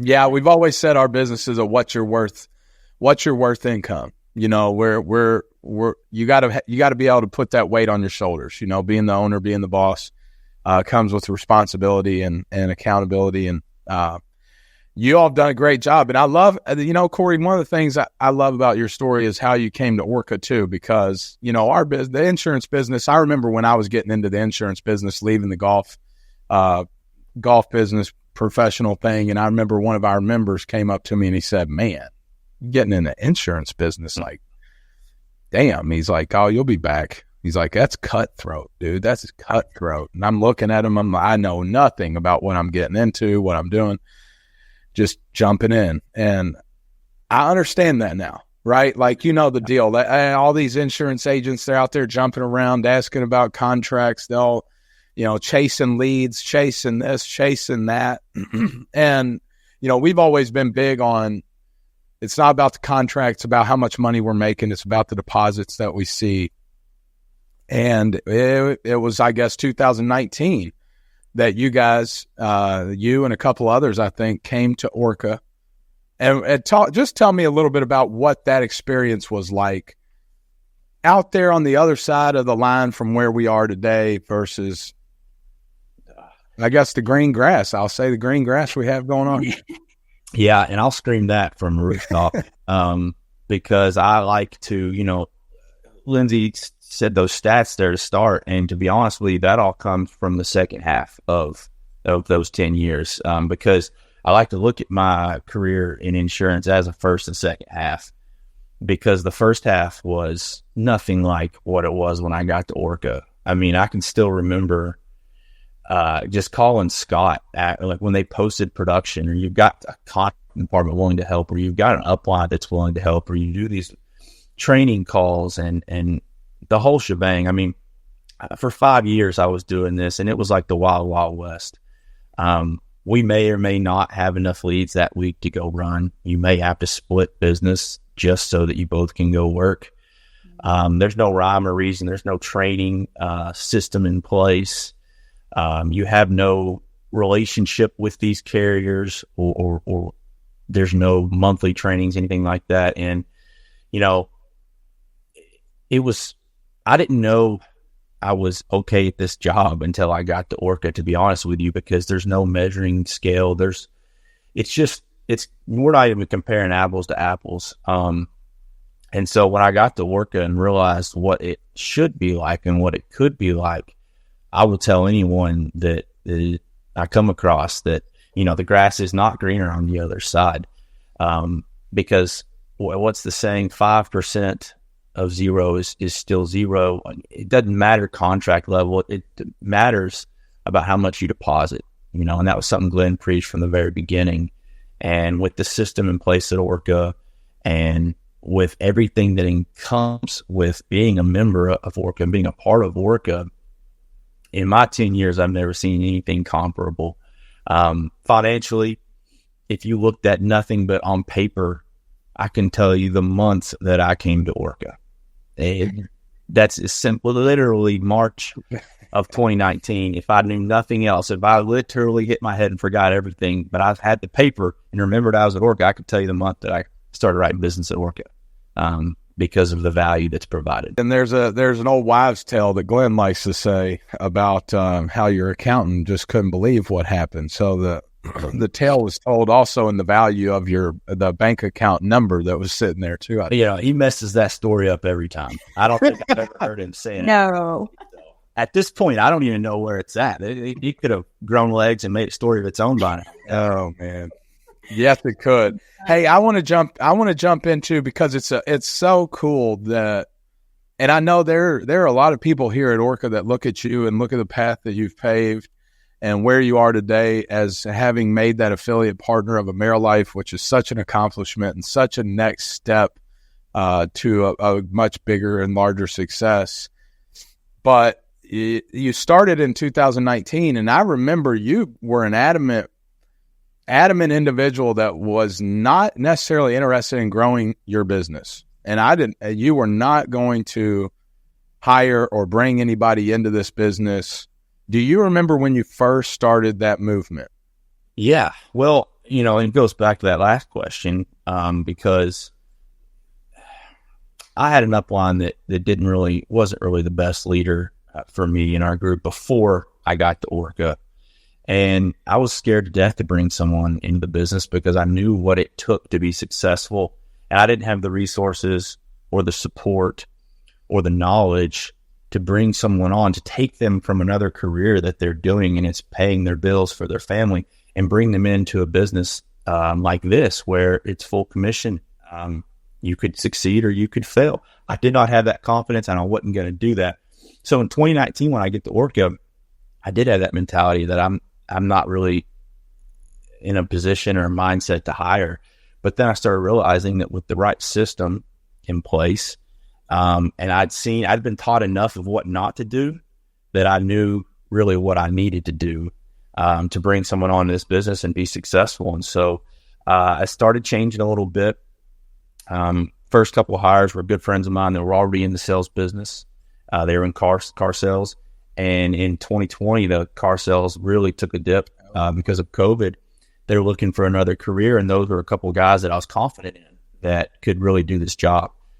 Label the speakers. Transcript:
Speaker 1: Yeah, we've always said our business is a what's your worth income. You know, you gotta be able to put that weight on your shoulders. You know, being the owner, being the boss, comes with responsibility and accountability. And you all have done a great job. And I love, you know, Cory, one of the things I love about your story is how you came to Orca too, because, you know, the insurance business, I remember when I was getting into the insurance business, leaving the golf business professional thing. And I remember one of our members came up to me and he said, man, getting in the insurance business, like, damn. He's like, oh, you'll be back. He's like, that's cutthroat, dude. That's cutthroat. And I'm looking at him. I know nothing about what I'm getting into, what I'm doing, just jumping in. And I understand that now, right? Like, you know, the deal that all these insurance agents, they're out there jumping around, asking about contracts. They'll, you know, chasing leads, chasing this, chasing that. And, you know, we've always been big on, it's not about the contract. It's about how much money we're making. It's about the deposits that we see. And it was, I guess, 2019 that you guys, you and a couple others, I think, came to Orca. And just tell me a little bit about what that experience was like out there on the other side of the line from where we are today versus, I guess, the green grass. I'll say the green grass we have going on.
Speaker 2: Yeah, and I'll scream that from a rooftop because I like to, you know, Lindsay said those stats there to start, and to be honest with you, that all comes from the second half of those 10 years because I like to look at my career in insurance as a first and second half, because the first half was nothing like what it was when I got to Orca. I mean, I can still remember just calling Scott like when they posted production, or you've got a content department willing to help, or you've got an upline that's willing to help, or you do these training calls and the whole shebang. I mean, for 5 years I was doing this, and it was like the wild, wild west. We may or may not have enough leads that week to go run. You may have to split business just so that you both can go work. There's no rhyme or reason. There's no training system in place. You have no relationship with these carriers, or there's no monthly trainings, anything like that. And, you know, I didn't know I was okay at this job until I got to Orca, to be honest with you, because there's no measuring scale. We're not even comparing apples to apples. And so when I got to Orca and realized what it should be like and what it could be like, I will tell anyone that I come across that, you know, the grass is not greener on the other side. Because what's the saying? 5% of zero is still zero. It doesn't matter contract level. It matters about how much you deposit, you know, and that was something Glenn preached from the very beginning. And with the system in place at Orca, and with everything that comes with being a member of Orca and being a part of Orca, in my 10 years, I've never seen anything comparable. Financially, if you looked at nothing but on paper, I can tell you the months that I came to Orca. That's as simple, literally March of 2019. If I knew nothing else, if I literally hit my head and forgot everything, but I've had the paper and remembered I was at Orca, I could tell you the month that I started writing business at Orca. Because of the value that's provided.
Speaker 1: And there's an old wives' tale that Glenn likes to say about how your accountant just couldn't believe what happened. So the tale was told also in the value of the bank account number that was sitting there too.
Speaker 2: You know, he messes that story up every time. I don't think I've ever heard him say it.
Speaker 3: No.
Speaker 2: At this point, I don't even know where it's at. He could have grown legs and made a story of its own by now.
Speaker 1: Oh man. Yes, it could. Hey, I want to jump into, because it's so cool that, and I know there are a lot of people here at Orca that look at you and look at the path that you've paved and where you are today as having made that affiliate partner of AmeriLife, which is such an accomplishment and such a next step to a much bigger and larger success. But you started in 2019, and I remember you were an adamant individual that was not necessarily interested in growing your business. And you were not going to hire or bring anybody into this business. Do you remember when you first started that movement?
Speaker 2: Yeah. Well, you know, and it goes back to that last question, because I had an upline that wasn't really the best leader for me in our group before I got to Orca. And I was scared to death to bring someone into the business because I knew what it took to be successful. And I didn't have the resources or the support or the knowledge to bring someone on, to take them from another career that they're doing and it's paying their bills for their family, and bring them into a business like this, where it's full commission. You could succeed or you could fail. I did not have that confidence, and I wasn't going to do that. So in 2019, when I get to Orca, I did have that mentality that I'm not really in a position or a mindset to hire. But then I started realizing that with the right system in place, and I'd been taught enough of what not to do that I knew really what I needed to do to bring someone on to this business and be successful. And so I started changing a little bit. First couple of hires were good friends of mine that were already in the sales business. They were in car sales. And in 2020, the car sales really took a dip because of COVID. They were looking for another career, and those were a couple of guys that I was confident in that could really do this job.